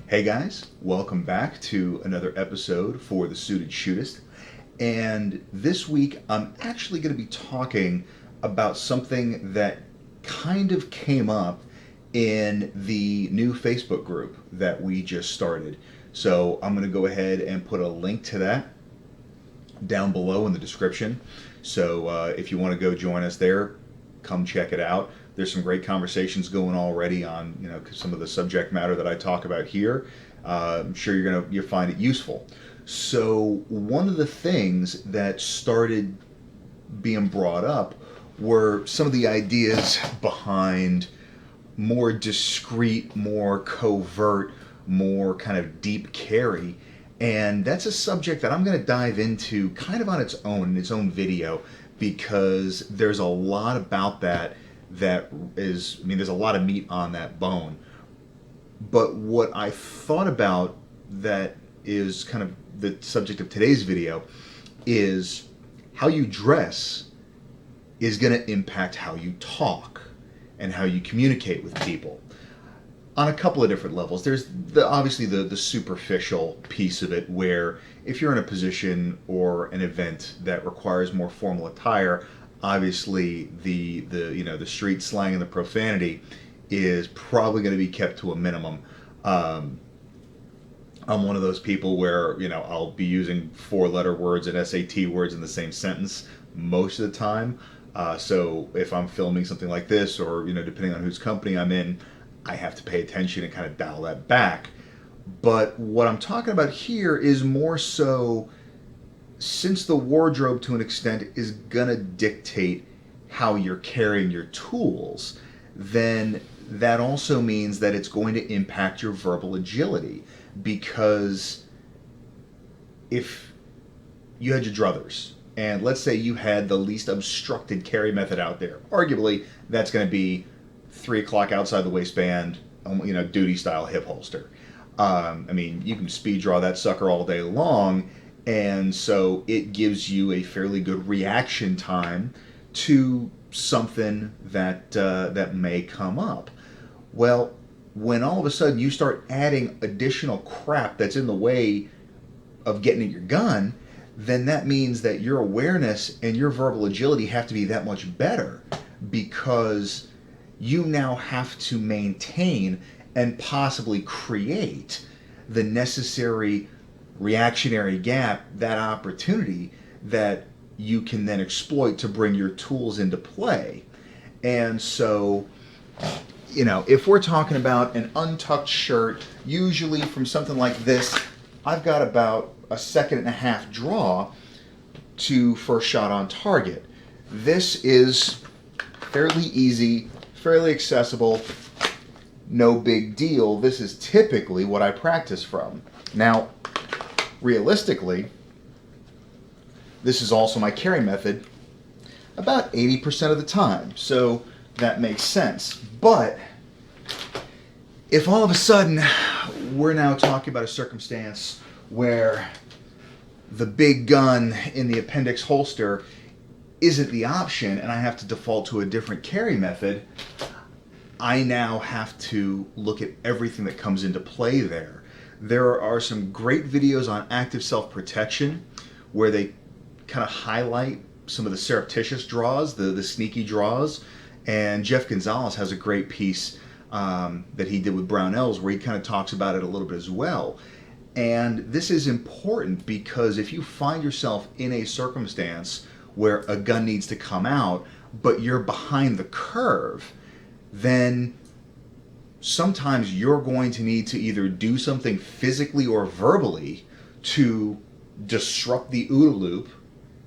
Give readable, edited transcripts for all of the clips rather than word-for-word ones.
Hey guys, welcome back to another episode for the Suited Shootist. And this week I'm actually going to be talking about something that kind of came up in the new Facebook group that we just started. So I'm going to go ahead and put a link to that down below in the description. So if you want to go join us there, come check it out. There's some great conversations going already on some of the subject matter that I talk about here. I'm sure you'll find it useful. So one of the things that started being brought up were some of the ideas behind more discreet, more covert, more kind of deep carry. And that's a subject that I'm going to dive into kind of on its own, in its own video, because there's a lot about that there's a lot of meat on that bone. But what I thought about that is kind of the subject of today's video is how you dress is going to impact how you talk and how you communicate with people on a couple of different levels. There's obviously the superficial piece of it, where if you're in a position or an event that requires more formal attire, obviously the street slang and the profanity is probably going to be kept to a minimum. I'm one of those people where I'll be using four-letter words and SAT words in the same sentence most of the time. So if I'm filming something like this, or depending on whose company I'm in, I have to pay attention and kind of dial that back. But what I'm talking about here is more so, since the wardrobe to an extent is going to dictate how you're carrying your tools, then that also means that it's going to impact your verbal agility. Because if you had your druthers, and let's say you had the least obstructed carry method out there, arguably that's going to be 3 o'clock outside the waistband, duty style hip holster. You can speed draw that sucker all day long, and so it gives you a fairly good reaction time to something that may come up. Well, when all of a sudden you start adding additional crap that's in the way of getting at your gun, then that means that your awareness and your verbal agility have to be that much better, because you now have to maintain and possibly create the necessary reactionary gap, that opportunity that you can then exploit to bring your tools into play. And so, if we're talking about an untucked shirt, usually from something like this, I've got about a second and a half draw to first shot on target. This is fairly easy, fairly accessible, no big deal. This is typically what I practice from. Now, realistically, this is also my carry method about 80% of the time, so that makes sense. But if all of a sudden we're now talking about a circumstance where the big gun in the appendix holster isn't the option and I have to default to a different carry method, I now have to look at everything that comes into play there. There are some great videos on active self-protection where they kind of highlight some of the surreptitious draws, the sneaky draws, and Jeff Gonzalez has a great piece that he did with Brownells where he kind of talks about it a little bit as well. And this is important because if you find yourself in a circumstance where a gun needs to come out, but you're behind the curve, then sometimes you're going to need to either do something physically or verbally to disrupt the OODA loop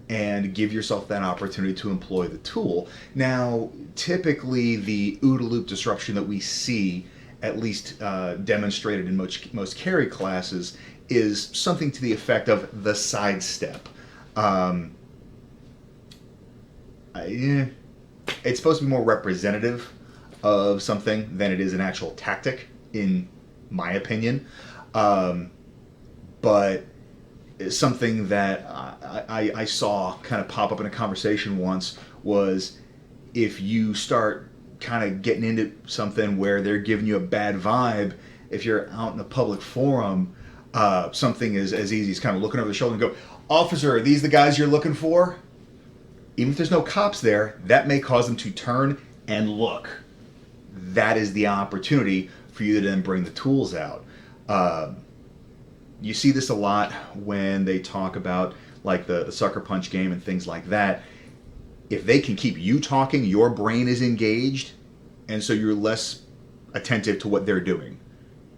and give yourself that opportunity to employ the tool. Now, typically the OODA loop disruption that we see, at least demonstrated in most carry classes, is something to the effect of the sidestep. It's supposed to be more representative of something than it is an actual tactic, in my opinion. But something that I saw kind of pop up in a conversation once was, if you start kind of getting into something where they're giving you a bad vibe if you're out in a public forum, something as easy as kind of looking over the shoulder and go, "Officer, are these the guys you're looking for?" Even if there's no cops there, that may cause them to turn and look. That is the opportunity for you to then bring the tools out. You see this a lot when they talk about like the sucker punch game and things like that. If they can keep you talking, your brain is engaged, and so you're less attentive to what they're doing.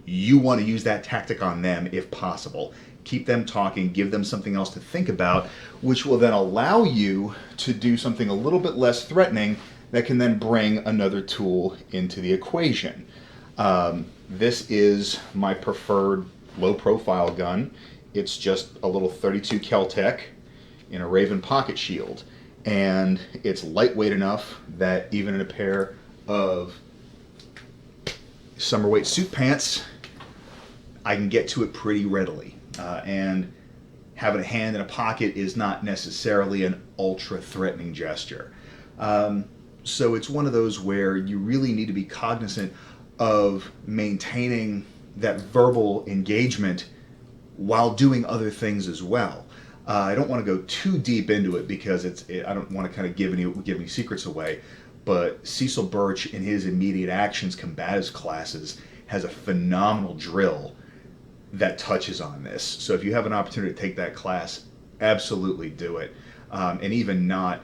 You want to use that tactic on them if possible. Keep them talking, give them something else to think about, which will then allow you to do something a little bit less threatening that can then bring another tool into the equation. This is my preferred low-profile gun. It's just a little .32 Kel-Tec in a Raven pocket shield, and it's lightweight enough that even in a pair of summer weight suit pants, I can get to it pretty readily. And having a hand in a pocket is not necessarily an ultra-threatening gesture. So it's one of those where you really need to be cognizant of maintaining that verbal engagement while doing other things as well. I don't want to go too deep into it because I don't want to kind of give any secrets away, but Cecil Birch in his immediate actions combatives classes has a phenomenal drill that touches on this. So if you have an opportunity to take that class, absolutely do it. And even not,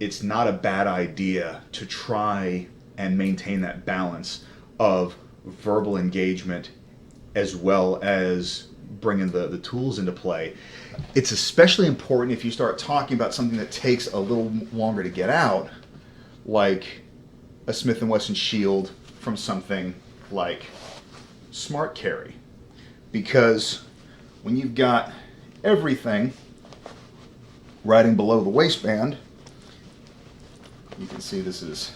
it's not a bad idea to try and maintain that balance of verbal engagement as well as bringing the tools into play. It's especially important if you start talking about something that takes a little longer to get out, like a Smith & Wesson shield from something like Smart Carry. Because when you've got everything riding below the waistband, you can see it's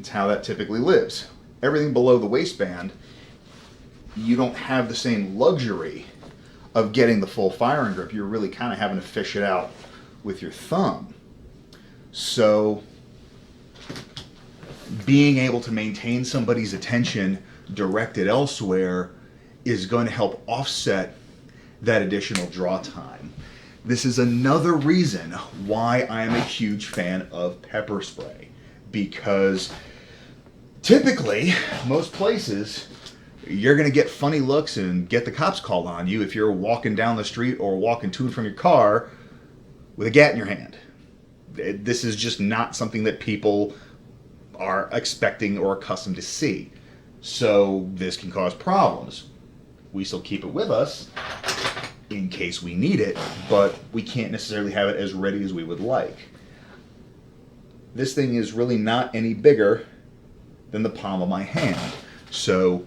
how that typically lives. Everything below the waistband, you don't have the same luxury of getting the full firing grip. You're really kind of having to fish it out with your thumb. So being able to maintain somebody's attention directed elsewhere is going to help offset that additional draw time. This is another reason why I am a huge fan of pepper spray, because typically, most places, you're going to get funny looks and get the cops called on you if you're walking down the street or walking to and from your car with a gat in your hand. This is just not something that people are expecting or accustomed to see. So this can cause problems. We still keep it with us in case we need it, but we can't necessarily have it as ready as we would like. This thing is really not any bigger than the palm of my hand. So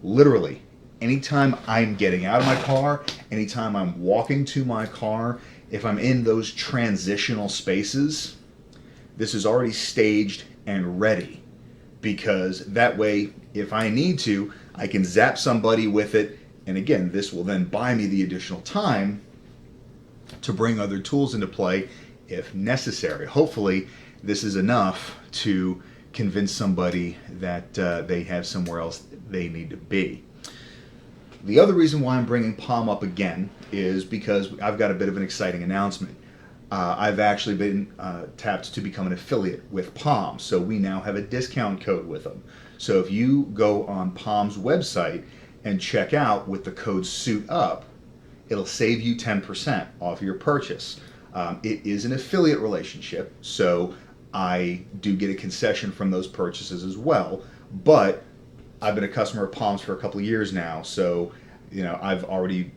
literally, anytime I'm getting out of my car, anytime I'm walking to my car, if I'm in those transitional spaces, this is already staged and ready. Because that way, if I need to, I can zap somebody with it. And again, this will then buy me the additional time to bring other tools into play if necessary. Hopefully, this is enough to convince somebody that they have somewhere else they need to be. The other reason why I'm bringing Palm up again is because I've got a bit of an exciting announcement. I've actually been tapped to become an affiliate with Palm, so we now have a discount code with them. So if you go on Palm's website and check out with the code SUITUP, it'll save you 10% off your purchase. It is an affiliate relationship, so I do get a concession from those purchases as well, but I've been a customer of Palm's for a couple of years now, so I've already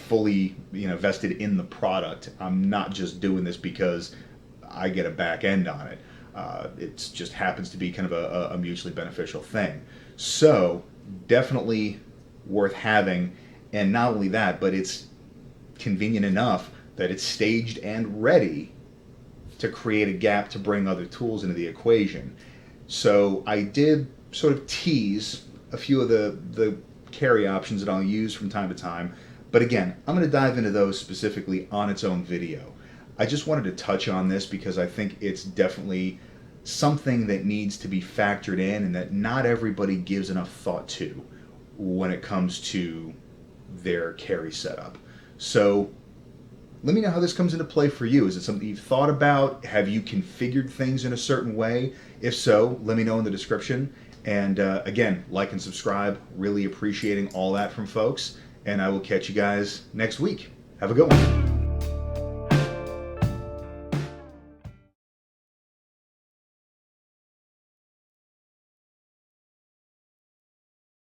fully vested in the product. I'm not just doing this because I get a back end on it. It just happens to be kind of a mutually beneficial thing. So definitely worth having, and not only that, but it's convenient enough that it's staged and ready to create a gap to bring other tools into the equation. So I did sort of tease a few of the carry options that I'll use from time to time, but again, I'm going to dive into those specifically on its own video. I just wanted to touch on this because I think it's definitely something that needs to be factored in and that not everybody gives enough thought to when it comes to their carry setup. So let me know how this comes into play for you. Is it something you've thought about? Have you configured things in a certain way? If so, let me know in the description. And again, like and subscribe. Really appreciating all that from folks. And I will catch you guys next week. Have a good one.